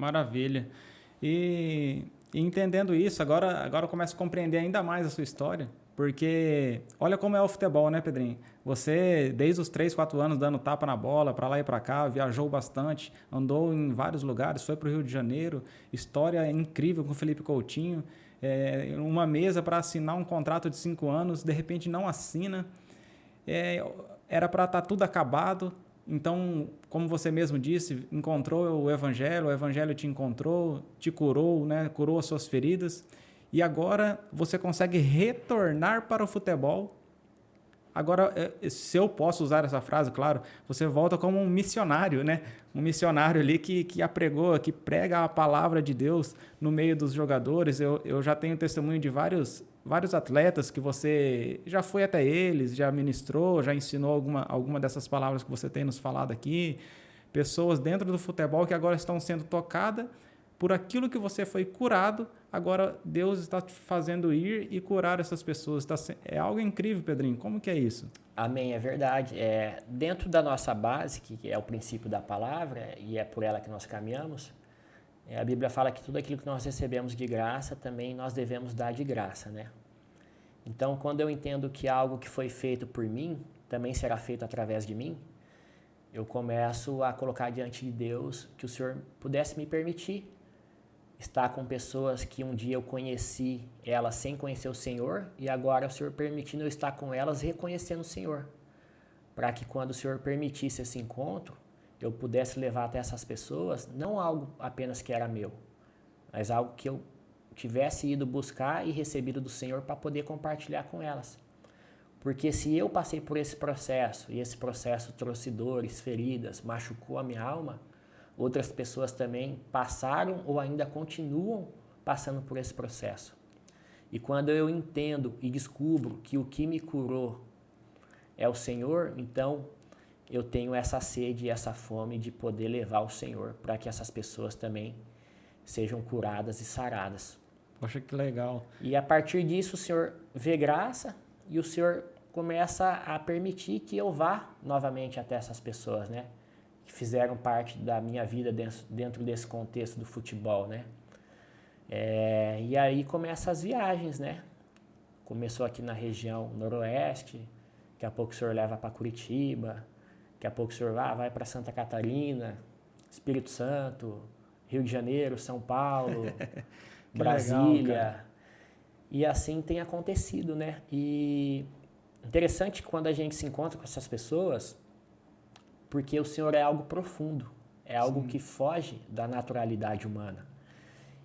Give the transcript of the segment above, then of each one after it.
Maravilha. E entendendo isso, agora eu começo a compreender ainda mais a sua história, porque olha como é o futebol, né, Pedrinho? Você, desde os 3, 4 anos, dando tapa na bola, para lá e para cá, viajou bastante, andou em vários lugares, foi para o Rio de Janeiro, história incrível com o Felipe Coutinho, uma mesa para assinar um contrato de 5 anos, de repente não assina, era para estar tudo acabado. Então, como você mesmo disse, encontrou o Evangelho te encontrou, te curou, né? Curou as suas feridas, e agora você consegue retornar para o futebol. Agora, se eu posso usar essa frase, claro, você volta como um missionário, né? Um missionário ali que apregou, que prega a palavra de Deus no meio dos jogadores. Eu já tenho testemunho de vários atletas que você já foi até eles, já ministrou, já ensinou alguma dessas palavras que você tem nos falado aqui. Pessoas dentro do futebol que agora estão sendo tocadas por aquilo que você foi curado. Agora Deus está te fazendo ir e curar essas pessoas. É algo incrível, Pedrinho. Como que é isso? Amém, é verdade. Dentro da nossa base, que é o princípio da palavra, e é por ela que nós caminhamos, a Bíblia fala que tudo aquilo que nós recebemos de graça, também nós devemos dar de graça, né? Então, quando eu entendo que algo que foi feito por mim, também será feito através de mim, eu começo a colocar diante de Deus que o Senhor pudesse me permitir estar com pessoas que um dia eu conheci elas sem conhecer o Senhor, e agora o Senhor permitindo eu estar com elas reconhecendo o Senhor, para que quando o Senhor permitisse esse encontro, eu pudesse levar até essas pessoas não algo apenas que era meu, mas algo que eu tivesse ido buscar e recebido do Senhor para poder compartilhar com elas. Porque se eu passei por esse processo, e esse processo trouxe dores, feridas, machucou a minha alma, outras pessoas também passaram ou ainda continuam passando por esse processo. E quando eu entendo e descubro que o que me curou é o Senhor, então eu tenho essa sede e essa fome de poder levar o Senhor para que essas pessoas também sejam curadas e saradas. Poxa, que legal. E a partir disso o Senhor vê graça e o Senhor começa a permitir que eu vá novamente até essas pessoas, né? Que fizeram parte da minha vida dentro desse contexto do futebol, né? E aí começam as viagens, né? Começou aqui na região noroeste, daqui a pouco o senhor leva para Curitiba, daqui a pouco o senhor vai para Santa Catarina, Espírito Santo, Rio de Janeiro, São Paulo, Brasília. Legal, e assim tem acontecido, né? E interessante quando a gente se encontra com essas pessoas, porque o Senhor é algo profundo, é algo Sim. que foge da naturalidade humana.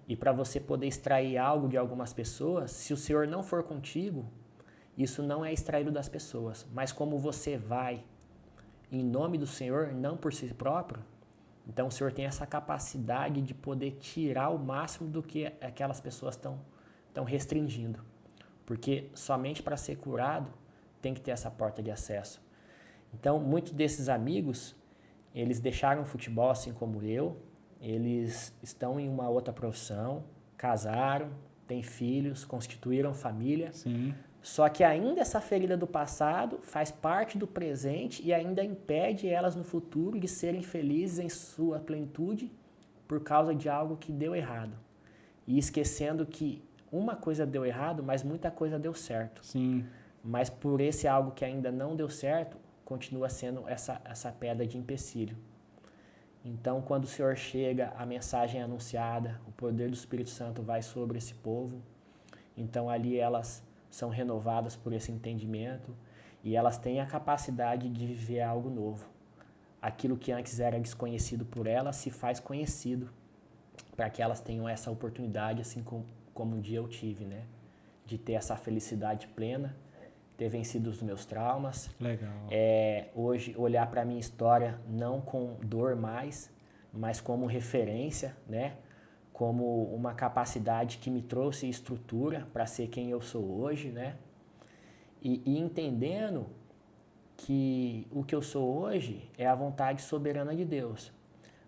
E para você poder extrair algo de algumas pessoas, se o Senhor não for contigo, isso não é extraído das pessoas. Mas como você vai em nome do Senhor, não por si próprio, então o Senhor tem essa capacidade de poder tirar o máximo do que aquelas pessoas estão restringindo. Porque somente para ser curado tem que ter essa porta de acesso. Então, muitos desses amigos, eles deixaram o futebol assim como eu, eles estão em uma outra profissão, casaram, têm filhos, constituíram família. Sim. Só que ainda essa ferida do passado faz parte do presente e ainda impede elas no futuro de serem felizes em sua plenitude por causa de algo que deu errado. E esquecendo que uma coisa deu errado, mas muita coisa deu certo. Sim. Mas por esse algo que ainda não deu certo, continua sendo essa pedra de empecilho. Então, quando o Senhor chega, a mensagem é anunciada, o poder do Espírito Santo vai sobre esse povo. Então, ali elas são renovadas por esse entendimento e elas têm a capacidade de viver algo novo. Aquilo que antes era desconhecido por elas se faz conhecido, para que elas tenham essa oportunidade, assim como um dia eu tive, né? De ter essa felicidade plena, ter vencido os meus traumas. Legal. Hoje, olhar para a minha história não com dor mais, mas como referência, né? Como uma capacidade que me trouxe estrutura para ser quem eu sou hoje, né? E entendendo que o que eu sou hoje é a vontade soberana de Deus.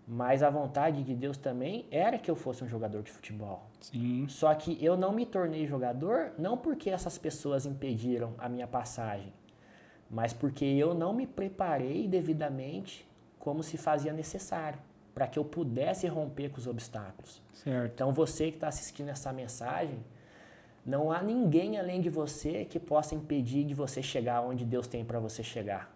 Mas a vontade de Deus também era que eu fosse um jogador de futebol. Sim. Só que eu não me tornei jogador não porque essas pessoas impediram a minha passagem, mas porque eu não me preparei devidamente como se fazia necessário. para que eu pudesse romper com os obstáculos. Certo. Então, você que está assistindo essa mensagem, não há ninguém além de você que possa impedir de você chegar onde Deus tem para você chegar.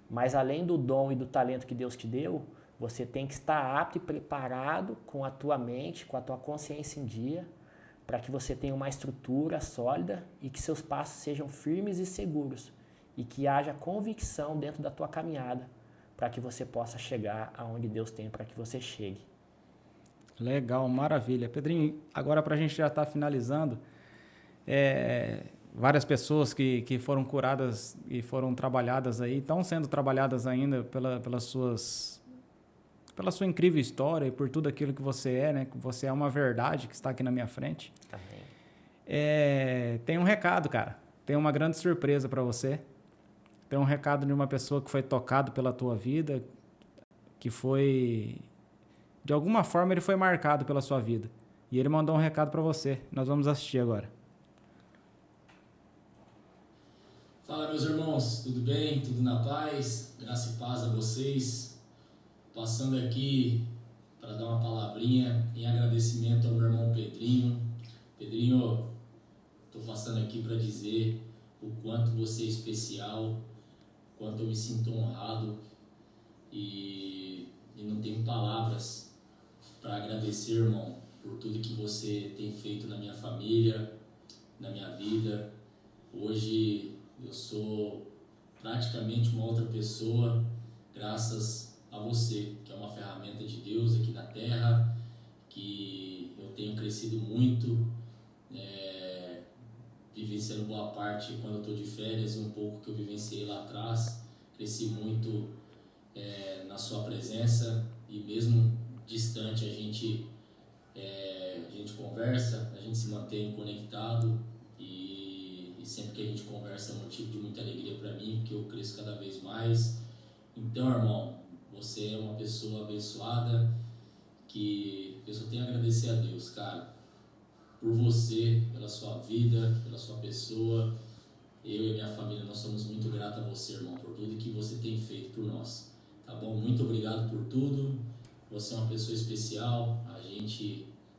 Mas além do dom e do talento que Deus te deu, você tem que estar apto e preparado com a tua mente, com a tua consciência em dia, para que você tenha uma estrutura sólida e que seus passos sejam firmes e seguros e que haja convicção dentro da tua caminhada para que você possa chegar aonde Deus tem para que você chegue. Legal, maravilha. Pedrinho, agora para a gente já estar finalizando, várias pessoas que foram curadas e foram trabalhadas aí, estão sendo trabalhadas ainda pela sua incrível história e por tudo aquilo que você é, né? Que você é uma verdade que está aqui na minha frente. Amém. Tem um recado, cara. Tem uma grande surpresa para você. Tem um recado de uma pessoa que foi tocado pela tua vida, que foi... De alguma forma ele foi marcado pela sua vida. E ele mandou um recado para você. Nós vamos assistir agora. Fala, meus irmãos, tudo bem? Tudo na paz? Graça e paz a vocês. Passando aqui para dar uma palavrinha em agradecimento ao meu irmão Pedrinho. Pedrinho, estou passando aqui para dizer o quanto você é especial, o quanto eu me sinto honrado e não tenho palavras para agradecer, irmão, por tudo que você tem feito na minha família, na minha vida. Hoje eu sou praticamente uma outra pessoa graças a você, que é uma ferramenta de Deus aqui na Terra, que eu tenho crescido muito, vivenciando boa parte quando eu estou de férias, um pouco que eu vivenciei lá atrás. Cresci muito na sua presença e mesmo distante a gente conversa, a gente se mantém conectado e sempre que a gente conversa é um motivo de muita alegria para mim, porque eu cresço cada vez mais. Então, irmão, você é uma pessoa abençoada que eu só tenho a agradecer a Deus, cara, por você, pela sua vida, pela sua pessoa. Eu e minha família, nós somos muito gratos a você, irmão, por tudo que você tem feito por nós, tá bom? Muito obrigado por tudo. Você é uma pessoa especial.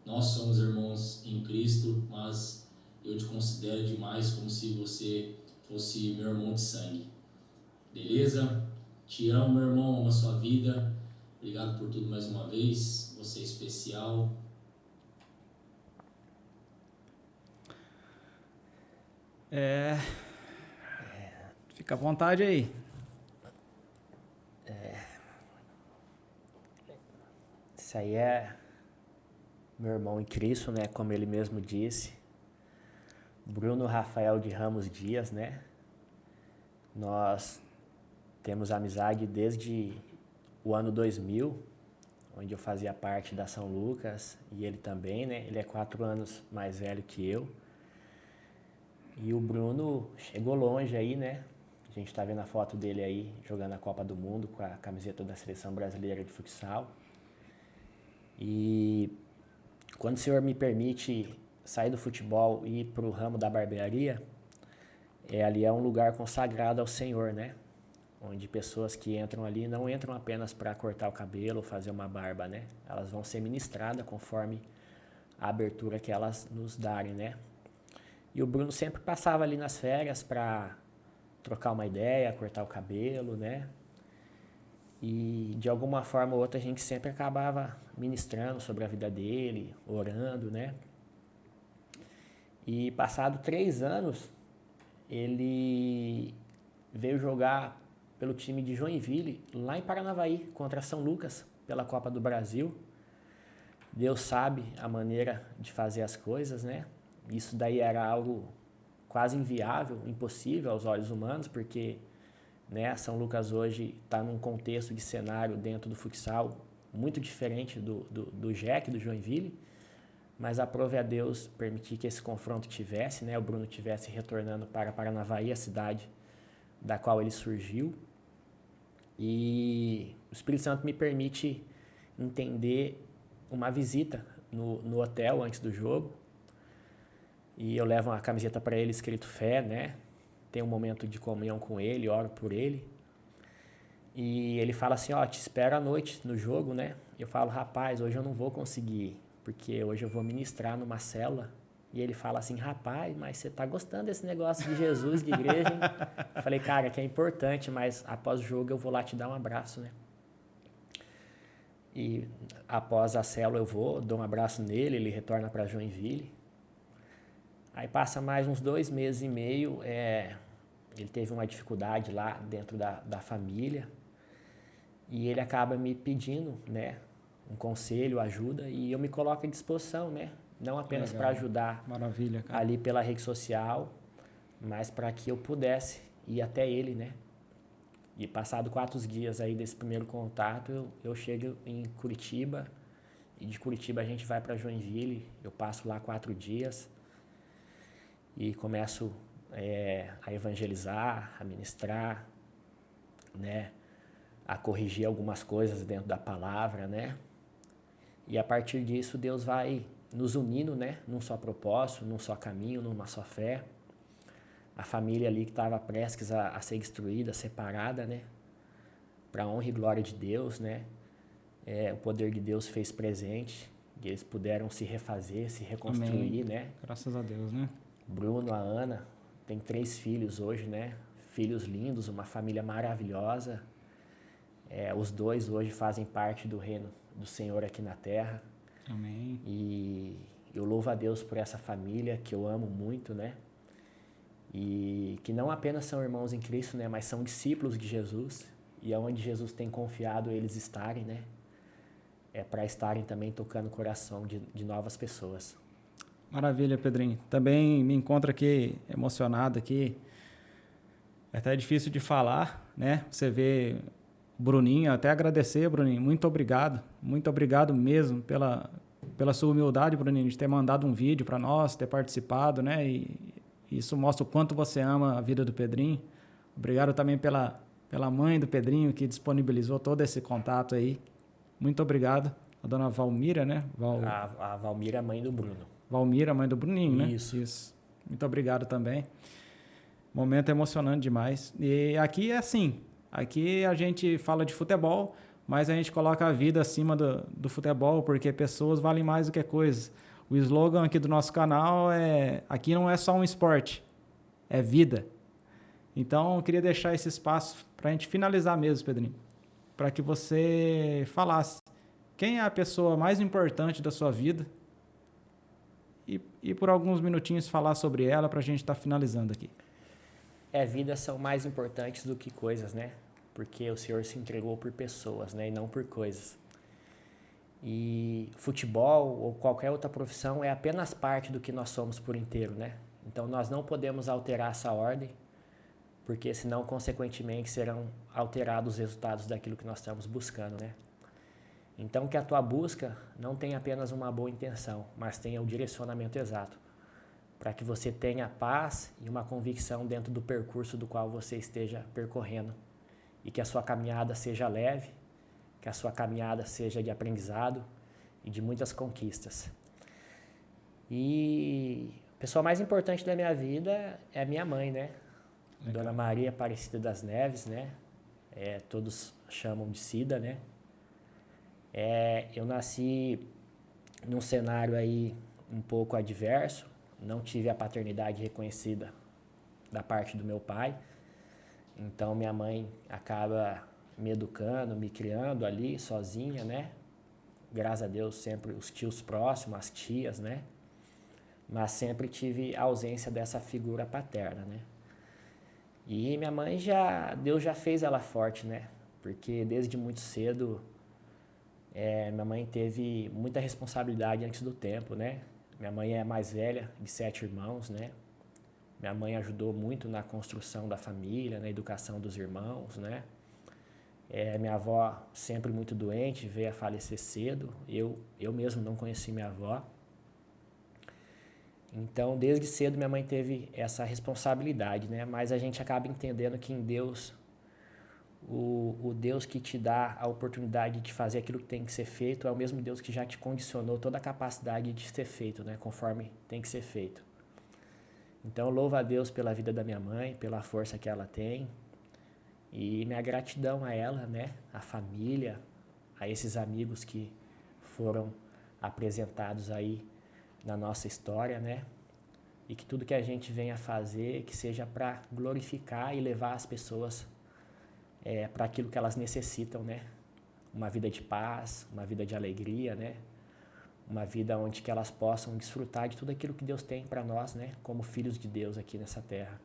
Nós somos irmãos em Cristo, mas eu te considero demais como se você fosse meu irmão de sangue. Beleza? Te amo, meu irmão, amo a sua vida. Obrigado por tudo mais uma vez. Você é especial. Fica à vontade aí. Isso aí é meu irmão em Cristo, né? Como ele mesmo disse. Bruno Rafael de Ramos Dias, né? Nós temos amizade desde o ano 2000, onde eu fazia parte da São Lucas, e ele também, né? Ele é 4 anos mais velho que eu. E o Bruno chegou longe aí, né? A gente tá vendo a foto dele aí, jogando a Copa do Mundo com a camiseta da Seleção Brasileira de Futsal. E quando o Senhor me permite sair do futebol e ir para o ramo da barbearia, ali é um lugar consagrado ao Senhor, né? Onde pessoas que entram ali não entram apenas para cortar o cabelo ou fazer uma barba, né? Elas vão ser ministradas conforme a abertura que elas nos darem, né? E o Bruno sempre passava ali nas férias para trocar uma ideia, cortar o cabelo, né? E de alguma forma ou outra a gente sempre acabava ministrando sobre a vida dele, orando, né? E passado 3 anos, ele veio jogar pelo time de Joinville, lá em Paranavaí, contra São Lucas, pela Copa do Brasil. Deus sabe a maneira de fazer as coisas, né? Isso daí era algo quase inviável, impossível aos olhos humanos, porque, né, São Lucas hoje está num contexto de cenário dentro do futsal muito diferente do JEC, do Joinville, mas aprove a Deus permitir que esse confronto tivesse, né, o Bruno tivesse retornando para Paranavaí, a cidade da qual ele surgiu, e o Espírito Santo me permite entender uma visita no hotel antes do jogo, e eu levo uma camiseta para ele escrito fé, né, tenho um momento de comunhão com ele, oro por ele, e ele fala assim, ó, te espero à noite no jogo, né, eu falo, rapaz, hoje eu não vou conseguir ir, porque hoje eu vou ministrar numa célula. E ele fala assim, rapaz, mas você tá gostando desse negócio de Jesus, de igreja, hein? Eu falei, cara, que é importante, mas após o jogo eu vou lá te dar um abraço, né? E após a célula eu vou, dou um abraço nele, ele retorna para Joinville. Aí passa mais uns 2 meses e meio, ele teve uma dificuldade lá dentro da família. E ele acaba me pedindo, né, um conselho, ajuda, e eu me coloco à disposição, né? Não apenas para ajudar Maravilha, cara. ali pela rede social, mas para que eu pudesse ir até ele, né? E passado 4 dias aí desse primeiro contato, eu chego em Curitiba, e de Curitiba a gente vai para Joinville, eu passo lá 4 dias e começo a evangelizar, a ministrar, né? A corrigir algumas coisas dentro da palavra, né? E a partir disso Deus vai nos unindo, né? Num só propósito, num só caminho, numa só fé. A família ali que estava prestes a ser destruída, separada, né? Para a honra e glória de Deus, né? O poder de Deus fez presente e eles puderam se refazer, se reconstruir, Amém. né? Graças a Deus, né? Bruno, a Ana, tem 3 filhos hoje, né? Filhos lindos, uma família maravilhosa. Os 2 hoje fazem parte do reino do Senhor aqui na terra. Amém. E eu louvo a Deus por essa família que eu amo muito, né? E que não apenas são irmãos em Cristo, né? Mas são discípulos de Jesus. E é onde Jesus tem confiado eles estarem, né? Para estarem também tocando o coração de novas pessoas. Maravilha, Pedrinho. Também me encontro aqui emocionado aqui. É até difícil de falar, né? Você vê o Bruninho, até agradecer, Bruninho. Muito obrigado mesmo pela sua humildade, Bruninho, de ter mandado um vídeo para nós, ter participado, né? E isso mostra o quanto você ama a vida do Pedrinho. Obrigado também pela mãe do Pedrinho, que disponibilizou todo esse contato aí. Muito obrigado. A dona Valmira, né? A Valmira, mãe do Bruno. Valmira, mãe do Bruninho, né? Isso. Muito obrigado também. Momento emocionante demais. E aqui é assim, aqui a gente fala de futebol, mas a gente coloca a vida acima do futebol, porque pessoas valem mais do que coisas. O slogan aqui do nosso canal aqui não é só um esporte, é vida. Então, eu queria deixar esse espaço para a gente finalizar mesmo, Pedrinho, para que você falasse quem é a pessoa mais importante da sua vida e por alguns minutinhos falar sobre ela para a gente estar finalizando aqui. Vidas são mais importantes do que coisas, né? Porque o Senhor se entregou por pessoas, né? E não por coisas. E futebol ou qualquer outra profissão é apenas parte do que nós somos por inteiro, né? Então, nós não podemos alterar essa ordem, porque senão, consequentemente, serão alterados os resultados daquilo que nós estamos buscando, né? Então, que a tua busca não tenha apenas uma boa intenção, mas tenha o direcionamento exato, para que você tenha paz e uma convicção dentro do percurso do qual você esteja percorrendo, e que a sua caminhada seja leve, que a sua caminhada seja de aprendizado e de muitas conquistas. E a pessoa mais importante da minha vida é a minha mãe, né? Legal. Dona Maria Aparecida das Neves, né? Todos chamam de Cida, né? Eu nasci num cenário aí um pouco adverso, não tive a paternidade reconhecida da parte do meu pai, então minha mãe acaba me educando, me criando ali sozinha, né? Graças a Deus sempre os tios próximos, as tias, né? Mas sempre tive a ausência dessa figura paterna, né? E minha mãe Deus já fez ela forte, né? Porque desde muito cedo minha mãe teve muita responsabilidade antes do tempo, né? Minha mãe é a mais velha de 7 irmãos, né? Minha mãe ajudou muito na construção da família, na educação dos irmãos, né? Minha avó sempre muito doente, veio a falecer cedo. Eu mesmo não conheci minha avó. Então, desde cedo, minha mãe teve essa responsabilidade, né? Mas a gente acaba entendendo que em Deus, o Deus que te dá a oportunidade de fazer aquilo que tem que ser feito é o mesmo Deus que já te condicionou toda a capacidade de ser feito, né? Conforme tem que ser feito. Então, louvo a Deus pela vida da minha mãe, pela força que ela tem. E minha gratidão a ela, né? A família, a esses amigos que foram apresentados aí na nossa história, né? E que tudo que a gente venha fazer, que seja para glorificar e levar as pessoas para aquilo que elas necessitam, né? Uma vida de paz, uma vida de alegria, né? Uma vida onde que elas possam desfrutar de tudo aquilo que Deus tem para nós, né? Como filhos de Deus aqui nessa terra.